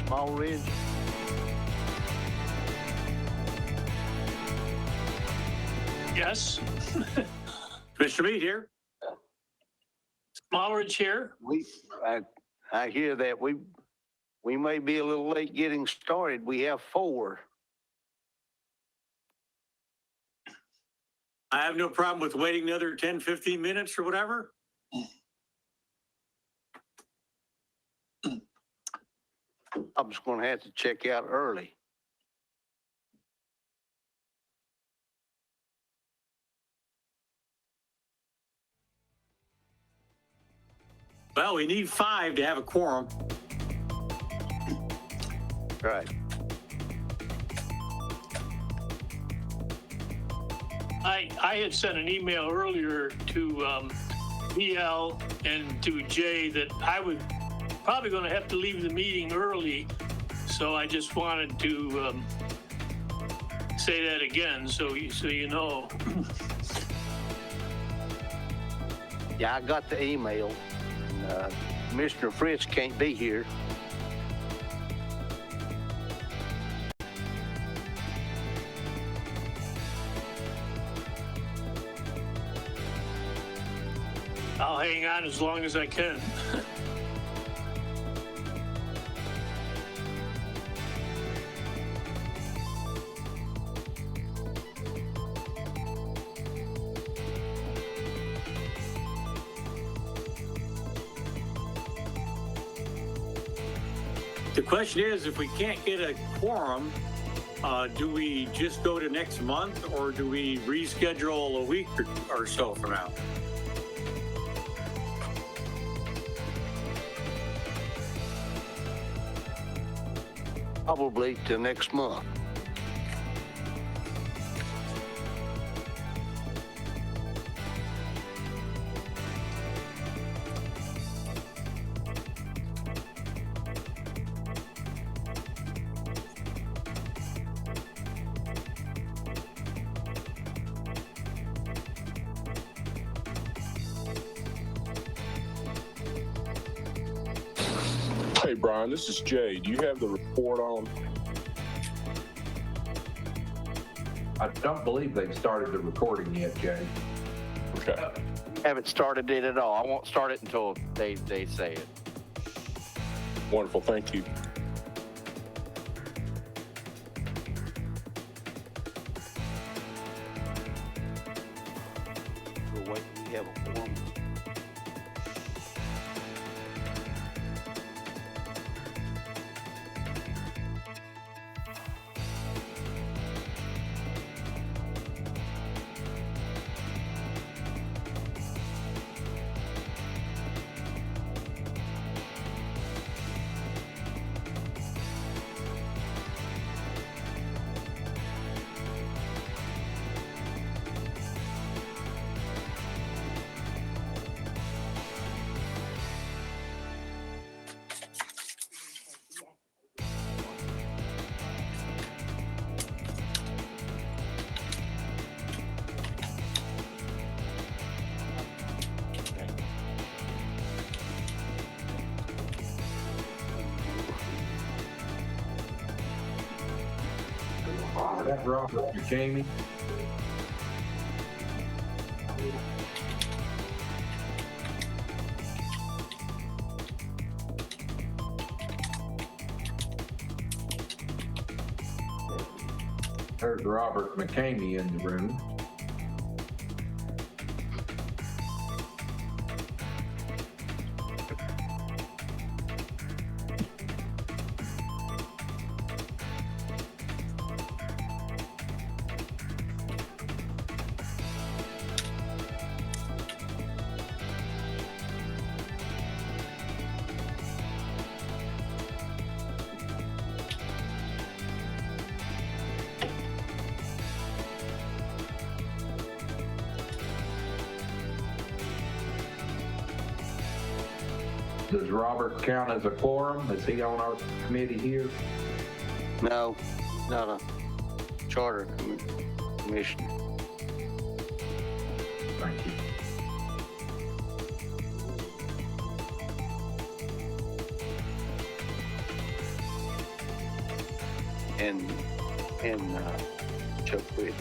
Small Ridge? Yes. Mr. Mead here. Smallridge here. I hear that we may be a little late getting started. We have 4. I have no problem with waiting another 10, 15 minutes or whatever. I'm just gonna have to check out early. Well, we need 5 to have a quorum. Right. I had sent an email earlier to BL and to Jay that I would probably going to have to leave the meeting early. So I just wanted to say that again, so you know. Yeah, I got the email. Commissioner Fritz can't be here. I'll hang on as long as I can. The question is, if we can't get a quorum, do we just go to next month or do we reschedule a week or so from now? Probably till next month. Hey, Brian, this is Jay. Do you have the report on? I don't believe they've started the recording yet, Jay. Okay. Haven't started it at all. I won't start it until they say it. Wonderful. Thank you. We'll wait till we have a quorum. That's Robert McCamey. There's Robert McCamey in the room. Does Robert count as a quorum? Is he on our committee here? No, not a charter commissioner. Thank you. and Chuck Rich.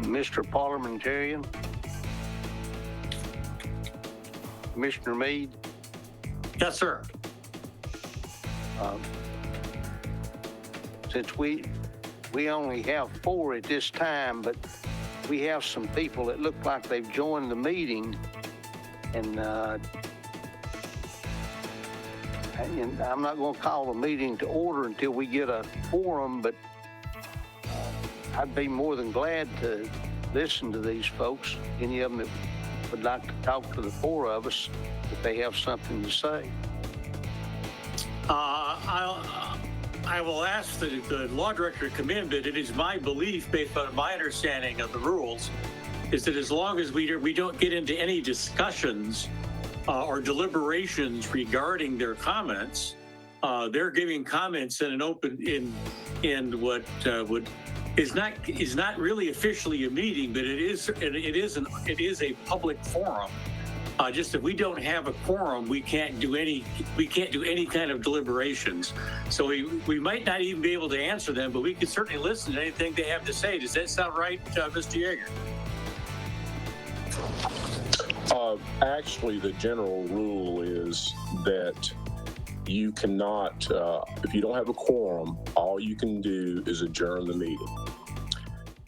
Mr. Parliamentarian, Commissioner Meade, Yes, sir. since we only have 4 at this time, but we have some people that look like they've joined the meeting, and I'm not going to call the meeting to order until we get a quorum, but I'd be more than glad to listen to these folks, any of them that would like to talk to the 4 of us if they have something to say. I will ask the law director to come in, but it is my belief, based on my understanding of the rules, is that as long as we don't get into any discussions or deliberations regarding their comments, they're giving comments in an open in what is not really officially a meeting, but it is a public forum. Just if we don't have a quorum, we can't do any kind of deliberations. So we might not even be able to answer them, but we can certainly listen to anything they have to say. Does that sound right, Mr. Yeager? Actually, the general rule is that you cannot, if you don't have a quorum, all you can do is adjourn the meeting.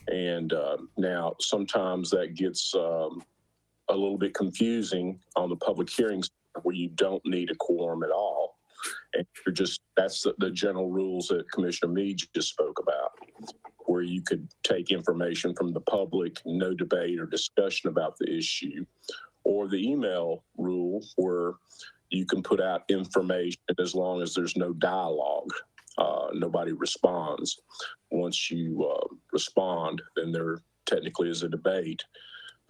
And now sometimes that gets a little bit confusing on the public hearings where you don't need a quorum at all. And that's the general rules that Commissioner Meade just spoke about, where you could take information from the public, no debate or discussion about the issue, or the email rule where you can put out information as long as there's no dialogue. Nobody responds. Once you respond, then there technically is a debate.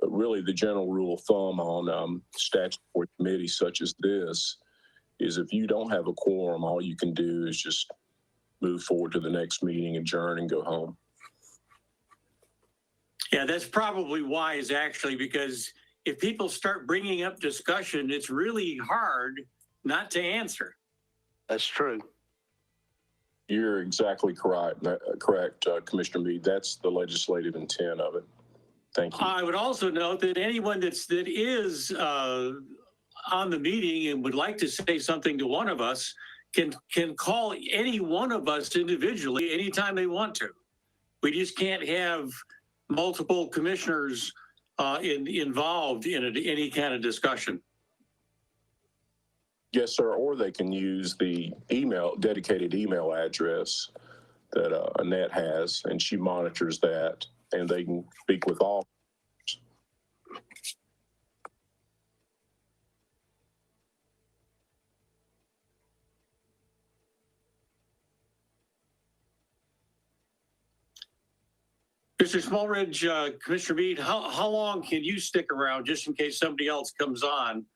But really, the general rule of thumb on statutory committees such as this is if you don't have a quorum, all you can do is just move forward to the next meeting, adjourn, and go home. Yeah, that's probably wise, actually, because if people start bringing up discussion, it's really hard not to answer. That's true. You're exactly correct, Commissioner Meade. That's the legislative intent of it. Thank you. I would also note that anyone that is on the meeting and would like to say something to one of us can call any one of us individually anytime they want to. We just can't have multiple commissioners involved in any kind of discussion. Yes, sir. Or they can use the dedicated email address that Annette has, and she monitors that, and they can speak with all. Mr. Smallridge, Commissioner Meade, how long can you stick around just in case somebody else comes on?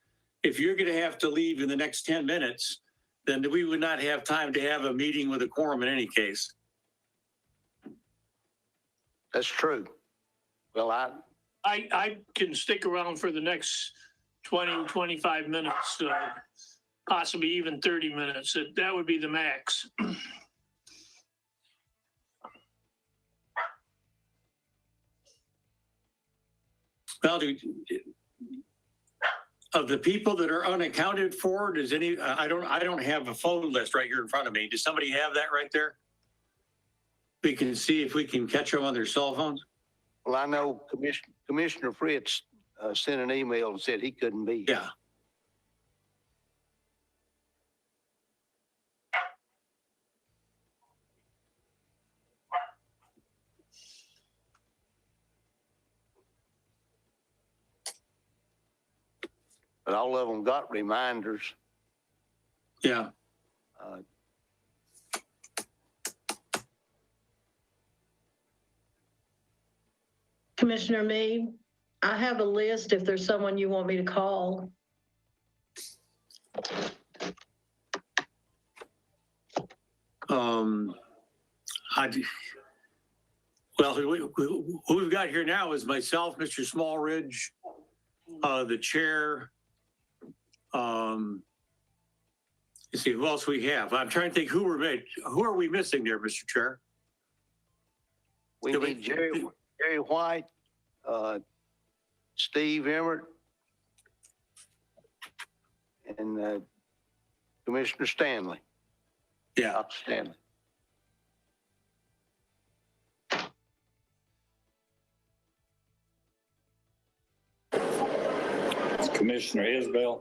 If you're going to have to leave in the next 10 minutes, then we would not have time to have a meeting with a quorum in any case. That's true. Well, I can stick around for the next 20, 25 minutes, possibly even 30 minutes. That would be the max. Well, of the people that are unaccounted for, does any? I don't have a phone list right here in front of me. Does somebody have that right there? We can see if we can catch them on their cell phones. well, I know Commissioner Fritz sent an email and said he couldn't be here. Yeah. but all of them got reminders. Yeah. Uh, Commissioner Meade, I have a list if there's someone you want me to call. Well, who we've got here now is myself, Mr. Smallridge, the chair. Let's see, who else we have? I'm trying to think who are we missing there, Mr. Chair? We Do we- need Jerry White, Steve Emmert, and Commissioner Stanley, Yeah. Dr. Stanley. Commissioner Isbell.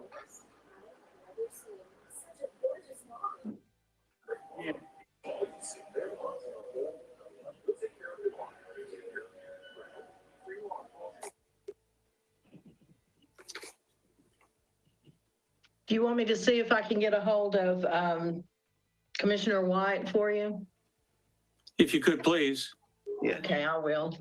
Do you want me to see if I can get a hold of Commissioner White for you? If you could, please. Yeah. Okay, I will.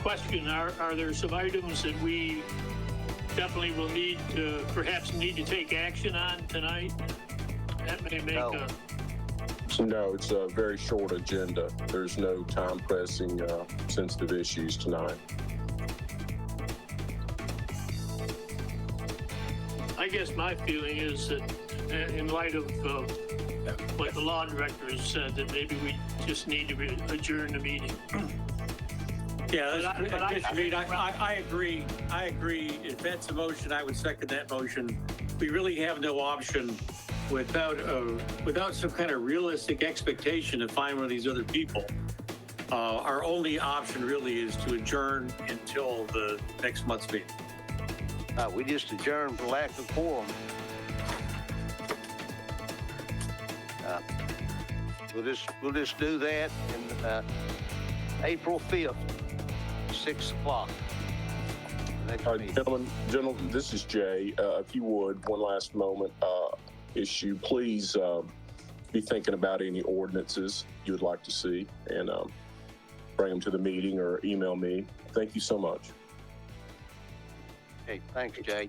Question, are there some items that we definitely will need to, perhaps need to take action on tonight? That may make No. a, So no, it's a very short agenda. There's no time pressing, sensitive issues tonight. I guess my feeling is that in light of what the law director has said, that maybe we just need to adjourn the meeting. Yeah, But I- Commissioner Meade, I agree. I agree. If that's a motion, I would second that motion. We really have no option without some kind of realistic expectation to find one of these other people. Our only option really is to adjourn until the next month's meeting. We just adjourned for lack of quorum. We'll just do that in April 5th, 6 o'clock. Next All right, meeting. gentlemen, this is Jay. If you would, one last moment issue, please be thinking about any ordinances you would like to see and bring them to the meeting or email me. Thank you so much. Hey, thanks, Jay.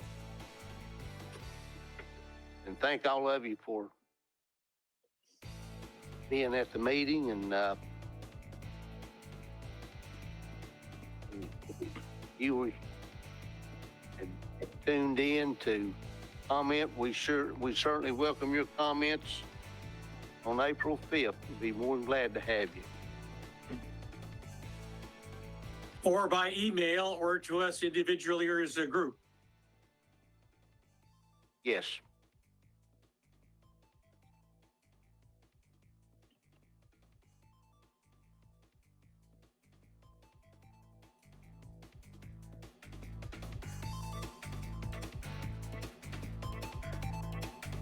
And thank all of you for being at the meeting and you were tuned in to comment. We certainly welcome your comments on April 5th. We'd be more than glad to have you. Or by email or to us individually or as a group. Yes.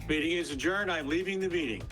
Meeting is adjourned. I'm leaving the meeting.